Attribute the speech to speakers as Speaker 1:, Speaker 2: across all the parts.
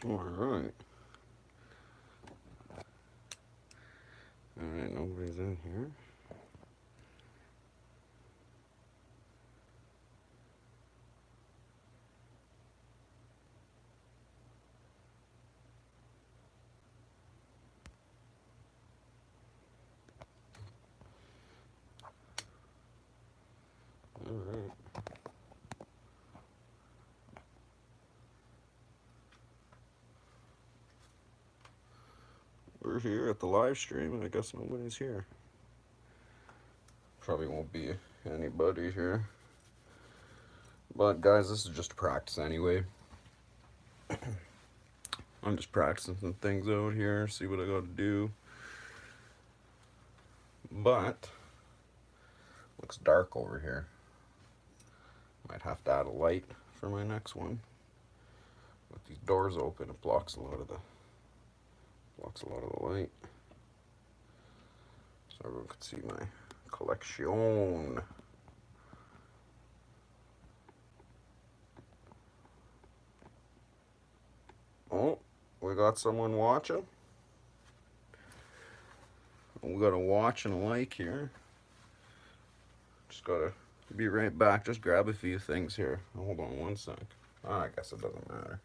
Speaker 1: Alright. Alright, nobody's in here. Alright. We're here at the live stream, and I guess nobody's here. Probably won't be anybody here. But guys, this is just a practice anyway. I'm just practicing some things out here, see what I gotta do. But looks dark over here. Might have to add a light for my next one. With these doors open, it blocks a lot of the light. So everyone can see my collection. Oh, we got someone watching. We got a watch and a like here. Just gotta be right back. Just grab a few things here. Hold on one sec. Oh, I guess it doesn't matter.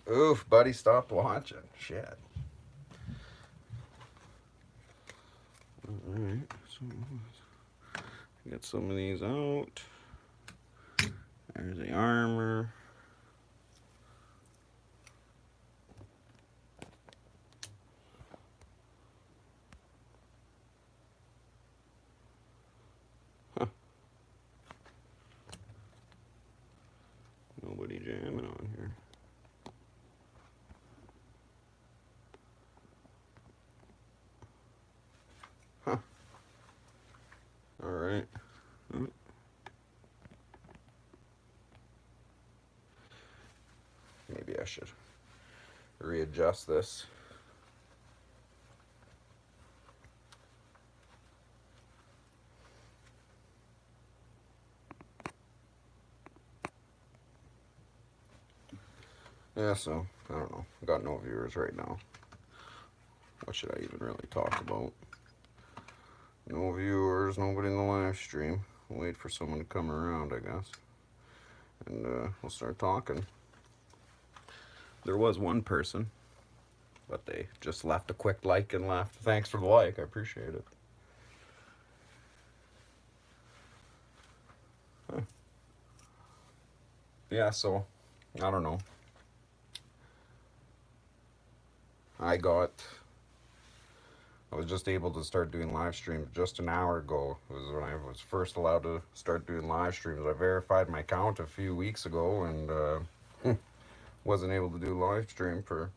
Speaker 1: Oof, buddy, stopped watching. Shit. Alright, so get some of these out. There's the armor. Huh. Nobody jamming on here. Huh. Alright. Maybe I should readjust this. Yeah, so, I don't know. I got no viewers right now. What should I even really talk about? No viewers, nobody in the live stream. Wait for someone to come around, I guess. And we'll start talking. There was one person, but they just left a quick like and left. Thanks for the like, I appreciate it. Huh. Yeah, so, I don't know. I was just able to start doing live streams just an hour ago. It was when I was first allowed to start doing live streams. I verified my account a few weeks ago and wasn't able to do live stream for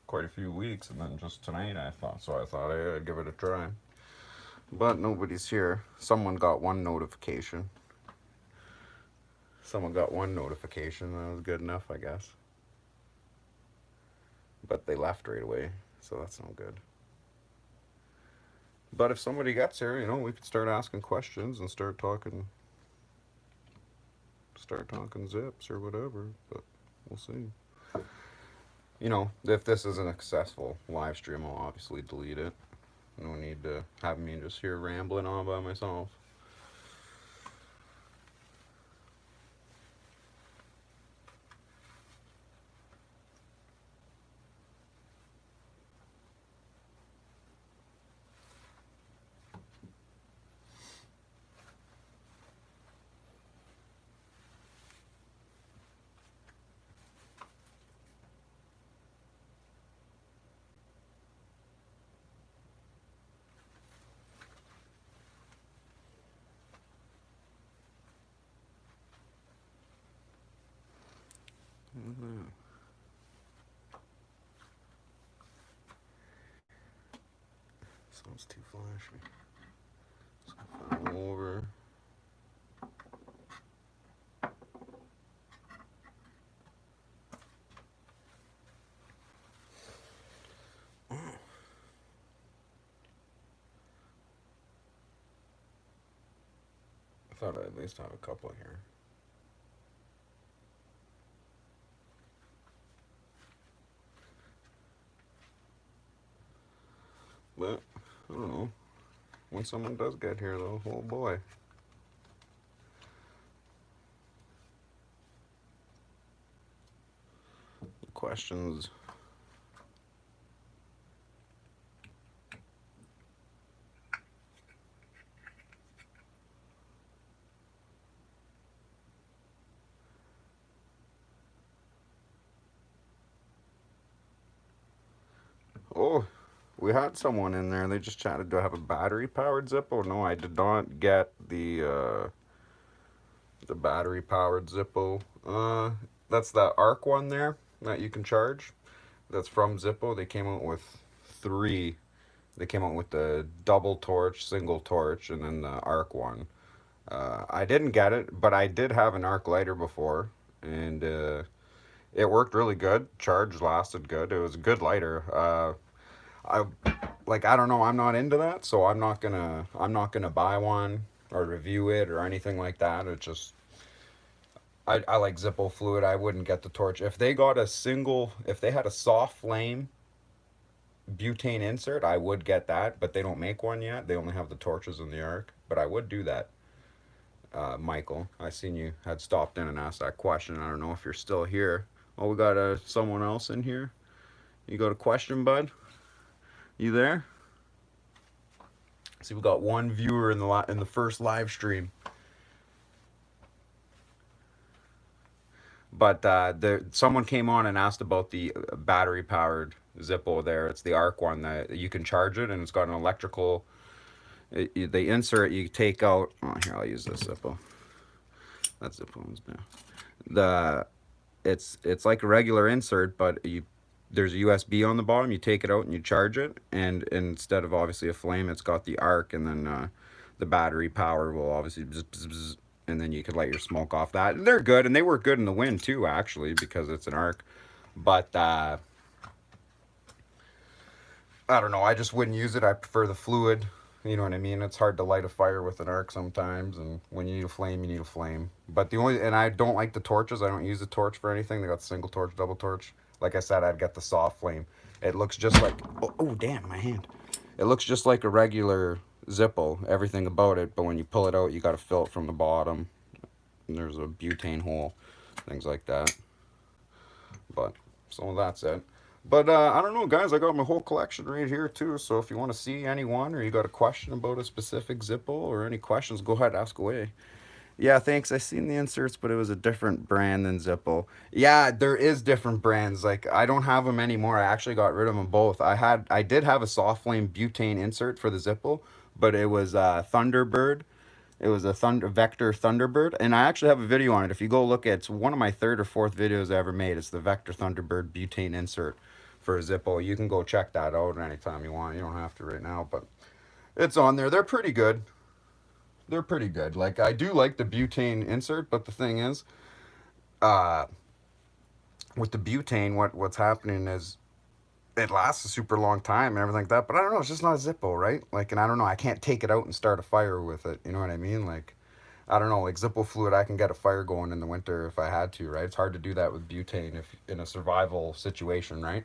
Speaker 1: quite a few weeks. And then just tonight I thought I'd give it a try. But nobody's here. Someone got one notification. That was good enough, I guess. But they left right away, so that's no good. But if somebody gets here, you know, we could start asking questions and start talking zips or whatever, but we'll see. You know, if this isn't a successful live stream, I'll obviously delete it. No need to have me just here rambling on by myself. Sounds too flashy. So flip over. thought I'd at least have a couple here. But, I don't know. When someone does get here, though, oh boy. Questions. Oh, we had someone in there. They just chatted. Do I have a battery powered Zippo? No, I did not get the battery powered Zippo. That's the Arc one there that you can charge. That's from Zippo. They came out with three. They came out with the double torch, single torch, and then the Arc one. I didn't get it, but I did have an Arc lighter before, and it worked really good. Charge lasted good. It was a good lighter. I I don't know. I'm not into that, so I'm not gonna buy one or review it or anything like that. It just I like Zippo fluid. I wouldn't get the torch if they got a single. If they had a soft flame butane insert, I would get that, but they don't make one yet. They only have the torches in the Arc, but I would do that. Michael, I seen you had stopped in and asked that question. I don't know if you're still here. Oh, we got someone else in here. You got a question, bud? You there? See, we got one viewer in the first live stream. But someone came on and asked about the battery powered Zippo there. It's the Arc one that you can charge it, and it's got an electrical. They insert, you take out. Oh, here, I'll use this Zippo. That's Zippo's now. The it's like a regular insert, but there's a USB on the bottom. You take it out and you charge it, and instead of obviously a flame, it's got the Arc, and then the battery power will obviously bzz, bzz, bzz, and then you could light your smoke off that. And they're good, and they work good in the wind too, actually, because it's an Arc. But I don't know. I just wouldn't use it. I prefer the fluid. You know what I mean? It's hard to light a fire with an Arc sometimes, and when you need a flame, you need a flame. But and I don't like the torches. I don't use the torch for anything. They got single torch, double torch. Like I said, I'd get the soft flame. It looks just like, oh damn, my hand. It looks just like a regular Zippo, everything about it, but when you pull it out, you got to fill it from the bottom. And there's a butane hole, things like that. But, so that's it. But I don't know, guys. I got my whole collection right here too. So if you want to see any one, or you got a question about a specific Zippo, or any questions, go ahead, ask away. Yeah, thanks. I seen the inserts, but it was a different brand than Zippo. Yeah, there is different brands. Like I don't have them anymore. I actually got rid of them both. I did have a soft flame butane insert for the Zippo, but it was Thunderbird. It was a Vector Thunderbird, and I actually have a video on it. If you go look at, it's one of my third or fourth videos I ever made. It's the Vector Thunderbird butane insert for a Zippo. You can go check that out anytime you want. You don't have to right now, but it's on there. They're pretty good. They're pretty good. Like I do like the butane insert, but the thing is, uh, with the butane, what's happening is it lasts a super long time and everything like that. But I don't know. It's just not a Zippo, right? Like, and I don't know. I can't take it out and start a fire with it. You know what I mean? Like, I don't know. Like Zippo fluid, I can get a fire going in the winter if I had to, right? It's hard to do that with butane if in a survival situation, right?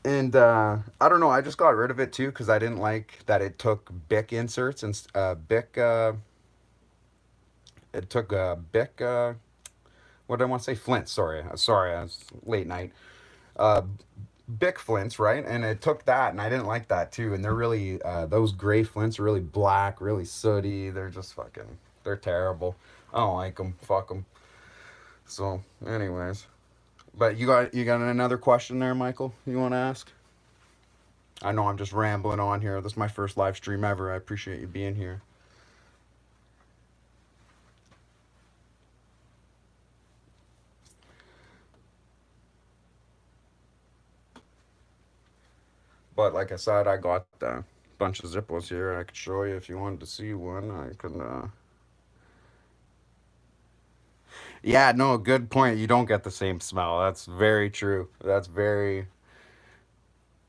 Speaker 1: And I don't know. I just got rid of it too because I didn't like that it took Bic inserts and Bic. It took Bic. What did I want to say? Flint. Sorry. It's late night. Uh, Bic flints, right? And it took that, and I didn't like that too. And they're really those gray flints are really black, really sooty. They're just fucking. They're terrible. I don't like them. Fuck them. So, anyways, but you got another question there, Michael? You want to ask? I know I'm just rambling on here. This is my first live stream ever. I appreciate you being here. But like I said, I got a bunch of Zippos here. I could show you if you wanted to see one. I could. Yeah, no, good point. You don't get the same smell. That's very true. That's very.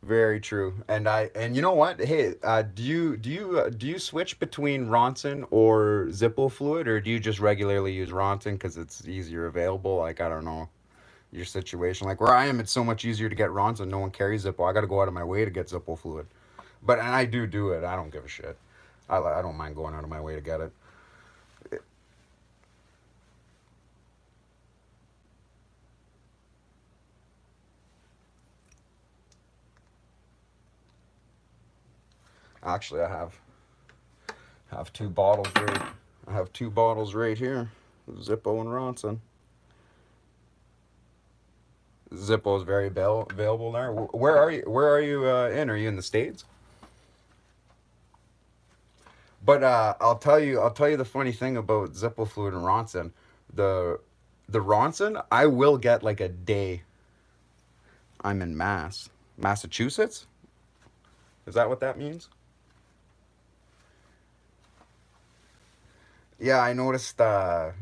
Speaker 1: Very true. And you know what? Hey, do you switch between Ronson or Zippo fluid, or do you just regularly use Ronson because it's easier available? Like I don't know your situation. Like where I am, it's so much easier to get Ronson. No one carries Zippo. I got to go out of my way to get Zippo fluid. But and I do it. I don't give a shit. I don't mind going out of my way to get it. Actually, I have two bottles right. I have two bottles right here, Zippo and Ronson. Zippo is very available there. Where are you? Where are you in? Are you in the States? But I'll tell you the funny thing about Zippo fluid and Ronson. The the Ronson, I will get like a day. I'm in Massachusetts. Is that what that means? Yeah, I noticed the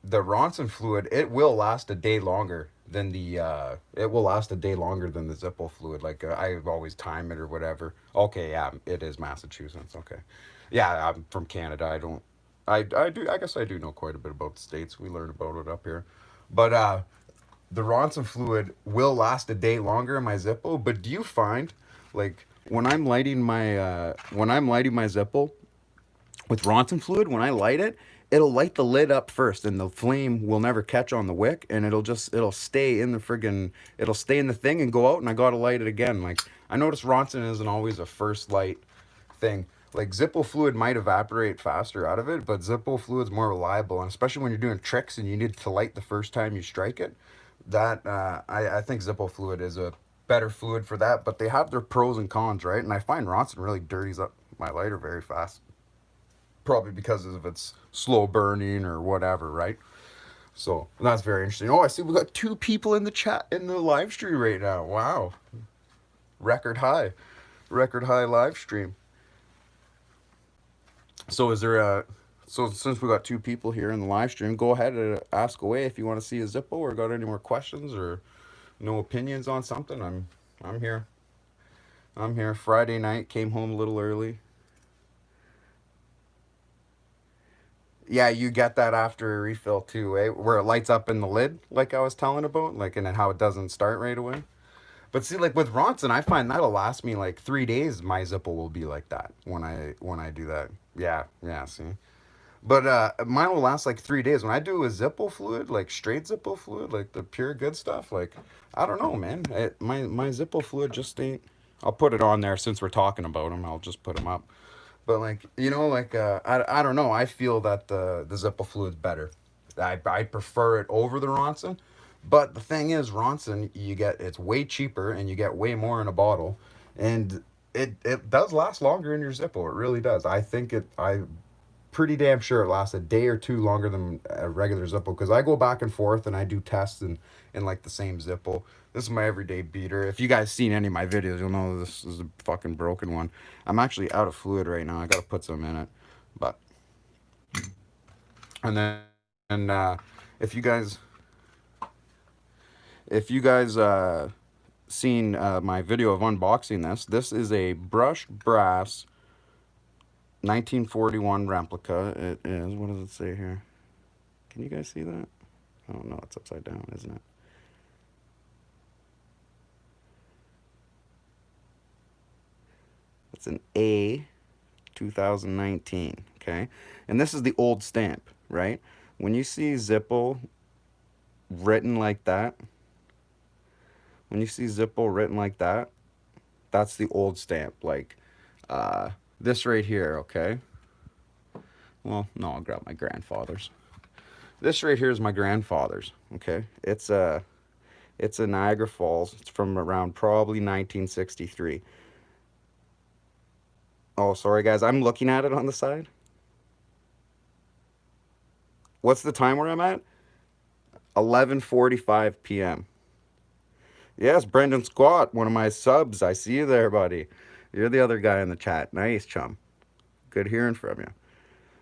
Speaker 1: Ronson fluid. It will last a day longer than the. It will last a day longer than the Zippo fluid. Like I always time it or whatever. Okay, yeah, it is Massachusetts. Okay, yeah, I'm from Canada. I don't. I do. I guess I do know quite a bit about the states. We learn about it up here, but the Ronson fluid will last a day longer in my Zippo. But do you find, like, when I'm lighting my Zippo, with Ronson fluid, when I light it, it'll light the lid up first, and the flame will never catch on the wick, and it'll stay in the friggin' it'll stay in the thing and go out, and I gotta light it again. Like I noticed Ronson isn't always a first light thing. Like Zippo fluid might evaporate faster out of it, but Zippo fluid's more reliable, and especially when you're doing tricks and you need to light the first time you strike it. That I think Zippo fluid is a better fluid for that, but they have their pros and cons, right? And I find Ronson really dirties up my lighter very fast, probably because of its slow burning or whatever, right? So that's very interesting. Oh, I see we got two people in the chat in the live stream right now. Wow, record high, record high live stream. So is there a so since we got two people here in the live stream, go ahead and ask away if you want to see a Zippo or got any more questions or no opinions on something. I'm here. I'm here. Friday night, came home a little early. Yeah, you get that after a refill too, eh? Where it lights up in the lid, like I was telling about, like and then how it doesn't start right away. But see, like with Ronson, I find that'll last me like 3 days. My Zippo will be like that when I do that. Yeah, yeah. See, but mine will last like 3 days. When I do a Zippo fluid, like straight Zippo fluid, like the pure good stuff, like I don't know, man. My Zippo fluid just ain't. I'll put it on there since we're talking about them. I'll just put them up. But like like I don't know. I feel that the Zippo fluid's better. I prefer it over the Ronson. But the thing is, Ronson you get it's way cheaper and you get way more in a bottle, and it does last longer in your Zippo. It really does. I think I pretty damn sure it lasts a day or two longer than a regular Zippo because I go back and forth and I do tests in like the same Zippo. This is my everyday beater. If you guys seen any of my videos, you'll know this is a fucking broken one. I'm actually out of fluid right now. I gotta put some in it, but and then and if you guys if you guys seen my video of unboxing this is a brushed brass 1941 replica. It is. What does it say here? Can you guys see that? Oh no, it's upside down, isn't it? It's an A 2019. Okay, and this is the old stamp, right? When you see Zippo written like that, when you see Zippo written like that, that's the old stamp. Like this right here. Okay. Well, no, I'll grab my grandfather's. This right here is my grandfather's. Okay, it's a Niagara Falls. It's from around probably 1963. Oh, sorry guys, I'm looking at it on the side. What's the time where I'm at? 11:45 p.m. Yes, Brendan Squat, one of my subs. I see you there, buddy. You're the other guy in the chat. Nice, chum. Good hearing from you.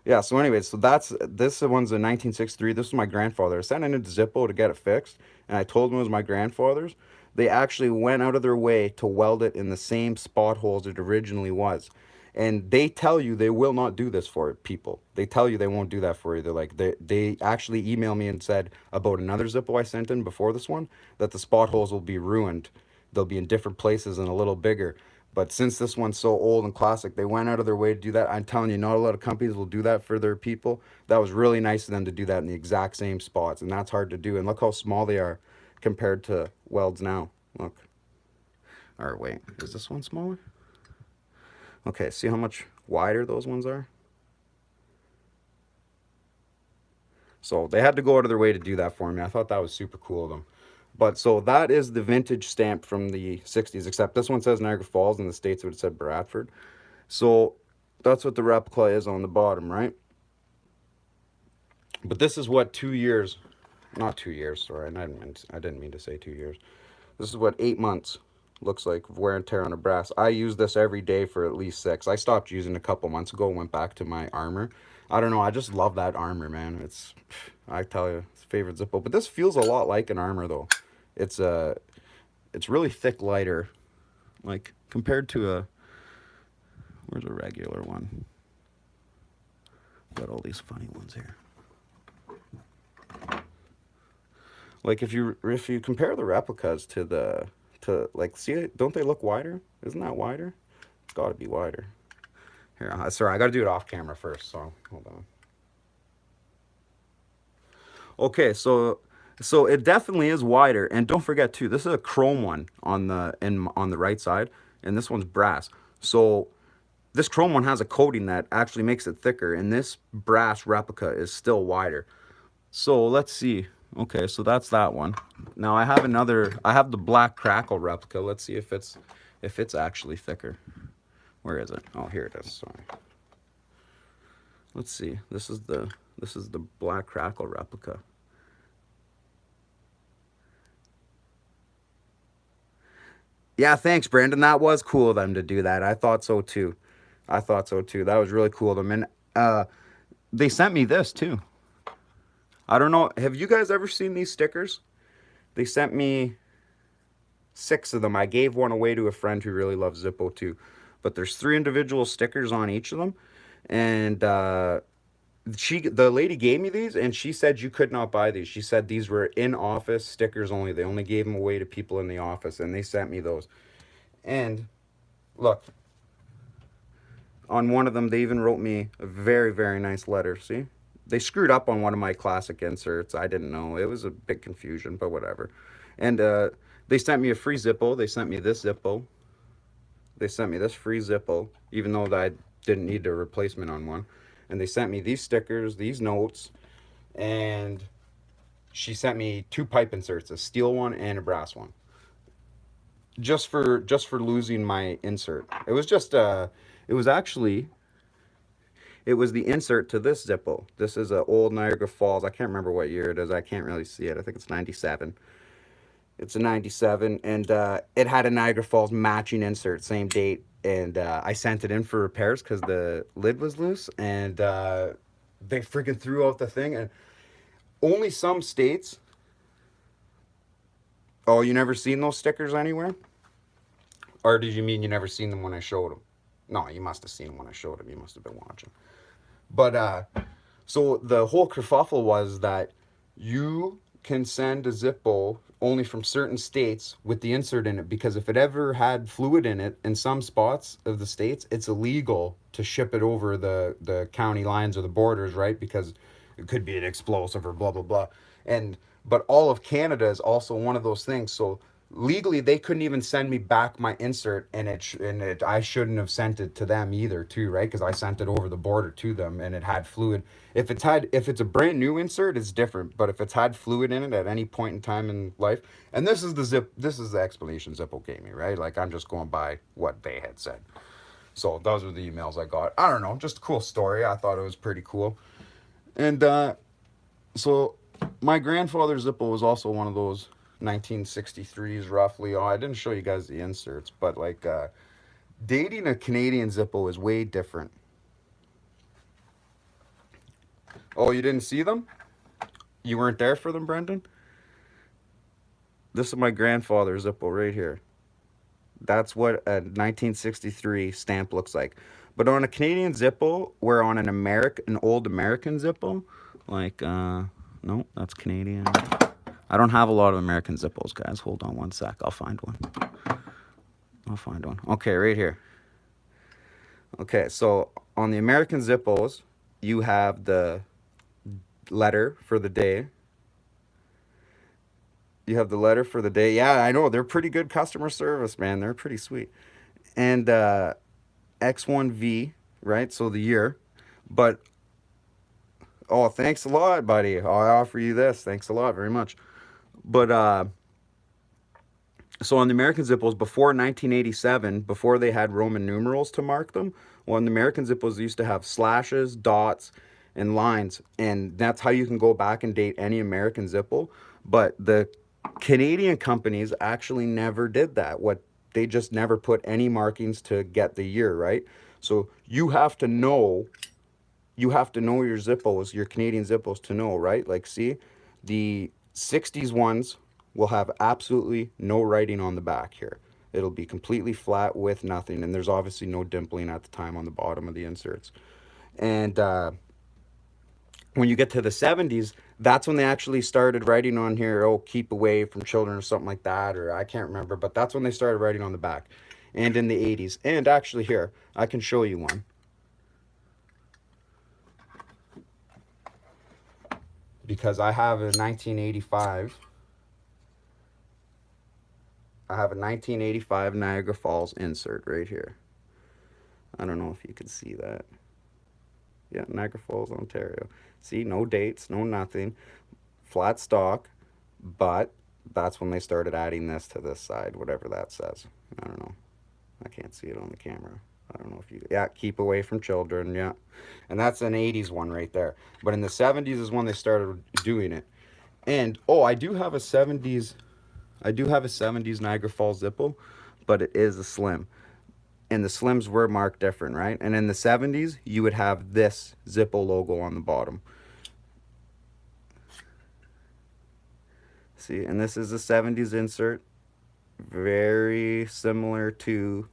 Speaker 1: Yeah, so anyways, so this one's a 1963. This is my grandfather. I sent it into Zippo to get it fixed, and I told him it was my grandfather's. They actually went out of their way to weld it in the same spot holes it originally was. And they tell you they will not do this for people. They tell you they won't do that for you. They're like, they actually emailed me and said about another Zippo I sent in before this one that the spot holes will be ruined. They'll be in different places and a little bigger. But since this one's so old and classic, they went out of their way to do that. I'm telling you, not a lot of companies will do that for their people. That was really nice of them to do that in the exact same spots, and that's hard to do. And look how small they are compared to welds now. Look. Or wait, is this one smaller? Okay, see how much wider those ones are? So they had to go out of their way to do that for me. I thought that was super cool of them. But so that is the vintage stamp from the 60s, except this one says Niagara Falls. In the States it would have said Bradford. So that's what the replica is on the bottom, right? But this is what 2 years, not 2 years, sorry, I didn't mean to say 2 years. This is what 8 months looks like of wear and tear on a brass. I use this every day for at least 6. I stopped using a couple months ago, went back to my armor. I don't know, I just love that armor, man. It's, I tell you, it's a favorite Zippo. But this feels a lot like an armor though. It's it's really thick, lighter, like compared to a, where's a regular one? Got all these funny ones here. Like if you compare the replicas to the like, see, don't they look wider? Isn't that wider? It's got to be wider. Here, sorry, I got to do it off camera first. So hold on. Okay, so it definitely is wider, and don't forget too, this is a chrome one on the right side, and this one's brass. So this chrome one has a coating that actually makes it thicker, and this brass replica is still wider. So let's see. Okay, so that's that one. Now I have another. I have the black crackle replica. Let's see if it's actually thicker. Where is it? Oh, here it is. Sorry. Let's see. This is the black crackle replica. Yeah, thanks, Brandon. That was cool of them to do that. I thought so too. I thought so too. That was really cool of them. And they sent me this too. I don't know. Have you guys ever seen these stickers? They sent me 6 of them. I gave one away to a friend who really loves Zippo too. But there's 3 individual stickers on each of them. And the lady gave me these, and she said you could not buy these. She said these were in office stickers only. They only gave them away to people in the office, and they sent me those. And look, on one of them, they even wrote me a very, very nice letter. See? They screwed up on one of my classic inserts. I didn't know. It was a big confusion, but whatever. And they sent me a free Zippo. They sent me this Zippo. They sent me this free Zippo, even though I didn't need a replacement on one. And they sent me these stickers, these notes, and she sent me 2 pipe inserts, a steel one and a brass one. Just for losing my insert. It was just it was actually it was the insert to this Zippo. This is a old Niagara Falls. I can't remember what year it is. I can't really see it. I think it's 97. It's a 97, and it had a Niagara Falls matching insert, same date. And I sent it in for repairs because the lid was loose, and they freaking threw out the thing. And only some states. Oh, you never seen those stickers anywhere? Or did you mean you never seen them when I showed them? No, you must have seen them when I showed them. You must have been watching. But so the whole kerfuffle was that you can send a Zippo only from certain states with the insert in it, because if it ever had fluid in it in some spots of the states, it's illegal to ship it over the county lines or the borders, right? Because it could be an explosive or blah blah blah. And but all of Canada is also one of those things. So legally they couldn't even send me back my insert, and it I shouldn't have sent it to them either too, right? Because I sent it over the border to them and it had fluid. If it's a brand new insert, it's different. But if it's had fluid in it at any point in time in life, and this is the explanation Zippo gave me, right? Like, I'm just going by what they had said. So those were the emails I got. I don't know, just a cool story. I thought it was pretty cool. And so my grandfather's Zippo was also one of those 1963s roughly. Oh, I didn't show you guys the inserts, but like dating a Canadian Zippo is way different. Oh, you didn't see them? You weren't there for them, Brendan? This is my grandfather's Zippo right here. That's what a 1963 stamp looks like. But on a Canadian Zippo, or on an old American Zippo, like, no, that's Canadian. I don't have a lot of American Zippos, guys. Hold on one sec. I'll find one. Okay, right here. Okay, so on the American Zippos, you have the letter for the day. You have the letter for the day. Yeah, I know. They're pretty good customer service, man. They're pretty sweet. And X1V, right? So the year. But, oh, thanks a lot, buddy. I'll offer you this. Thanks a lot very much. But, so on the American Zippos, before 1987, before they had Roman numerals to mark them, well, on the American Zippos, they used to have slashes, dots, and lines. And that's how you can go back and date any American Zippo. But the Canadian companies actually never did that. They just never put any markings to get the year, right? So you have to know your Zippos, your Canadian Zippos to know, right? Like, see, the 60s ones will have absolutely no writing on the back here. It'll be completely flat with nothing, and there's obviously no dimpling at the time on the bottom of the inserts. And when you get to the 70s, that's when they actually started writing on here, oh, keep away from children or something like that, or I can't remember, but that's when they started writing on the back. And in the 80s. And actually here, I can show you one. Because I have a 1985. I have a 1985 Niagara Falls insert right here. I don't know if you can see that. Yeah, Niagara Falls, Ontario. See, no dates, no nothing. Flat stock, but that's when they started adding this to this side, whatever that says. I don't know. I can't see it on the camera. I don't know if you... Yeah, keep away from children, yeah. And that's an 80s one right there. But in the 70s is when they started doing it. And, oh, I do have a 70s Niagara Falls Zippo, but it is a slim. And the slims were marked different, right? And in the 70s, you would have this Zippo logo on the bottom. See, and this is a 70s insert. Very similar to...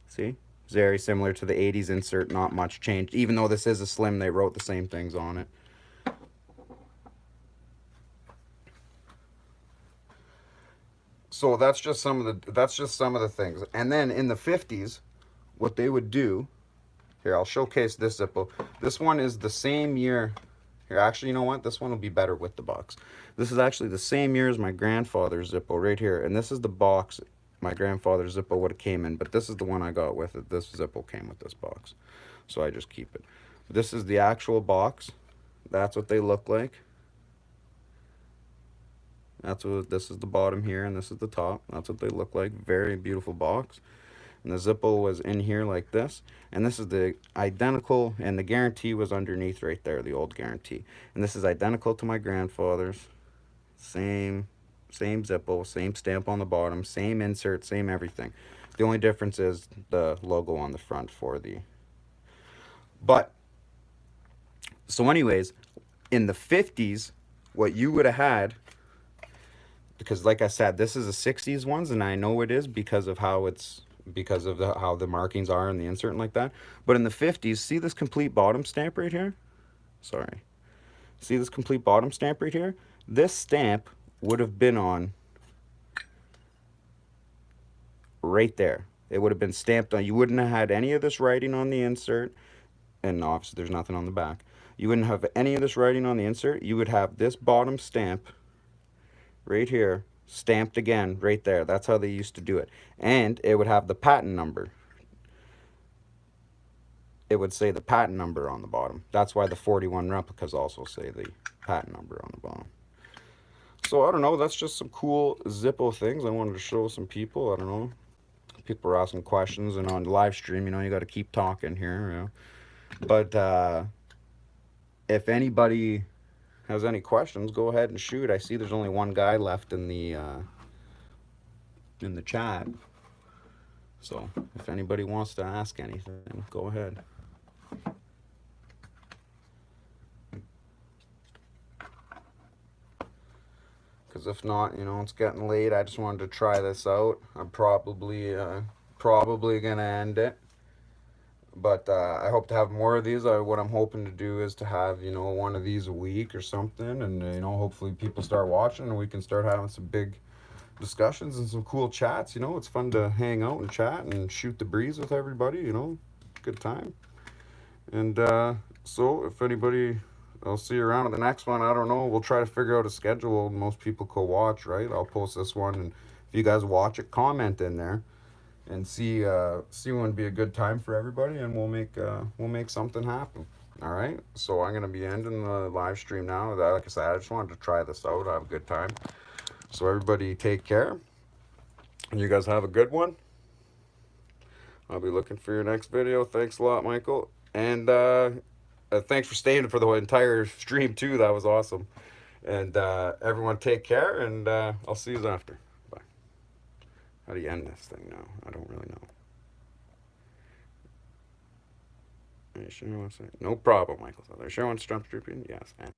Speaker 1: See? Very similar to the 80s insert, not much changed. Even though this is a slim, they wrote the same things on it. So that's just some of the things. And then in the 50s, what they would do, here, I'll showcase this Zippo. This one is the same year. Here, actually, you know what? This one will be better with the box. This is actually the same year as my grandfather's Zippo right here. And this is the box my grandfather's Zippo would have came in. But this is the one I got with it. This Zippo came with this box. So I just keep it. This is the actual box. That's what they look like. This is the bottom here, and this is the top. That's what they look like. Very beautiful box. And the Zippo was in here like this. And this is the identical, and the guarantee was underneath right there, the old guarantee. And this is identical to my grandfather's. Same Zippo, same stamp on the bottom, same insert, same everything. The only difference is the logo on the front for the... But, so anyways, in the 50s, what you would have had... Because like I said, this is the 60s ones, and I know it is because of how how the markings are in the insert and like that. But in the 50s, see this complete bottom stamp right here? Sorry. See this complete bottom stamp right here? This stamp would have been on right there. It would have been stamped on. You wouldn't have had any of this writing on the insert, and obviously there's nothing on the back. You wouldn't have any of this writing on the insert. You would have this bottom stamp right here, stamped again, right there. That's how they used to do it. And it would have the patent number. It would say the patent number on the bottom. That's why the 41 replicas also say the patent number on the bottom. So, I don't know, that's just some cool Zippo things I wanted to show some people. I don't know. People are asking questions, and on live stream, you know, you got to keep talking here. You know? But if anybody has any questions, go ahead and shoot. I see there's only one guy left in the chat. So if anybody wants to ask anything, go ahead. Because because if not, you know, it's getting late. I just wanted to try this out. I'm probably gonna end it, but I hope to have more of these. What I'm hoping to do is to have, you know, one of these a week or something, and you know, hopefully people start watching and we can start having some big discussions and some cool chats. You know, it's fun to hang out and chat and shoot the breeze with everybody. You know, good time. And so, if anybody, I'll see you around at the next one. I don't know. We'll try to figure out a schedule. Most people co watch, right? I'll post this one, and if you guys watch it, comment in there and see when would be a good time for everybody, and we'll make something happen. All right. So I'm gonna be ending the live stream now. Like I said, I just wanted to try this out. I have a good time. So everybody, take care, and you guys have a good one. I'll be looking for your next video. Thanks a lot, Michael. And thanks for staying for the entire stream, too. That was awesome. And everyone take care, and I'll see you after. Bye. How do you end this thing now? I don't really know. Are you sure you want to say? No problem, Michael. Are you sure you want to jump trooping? Yes. And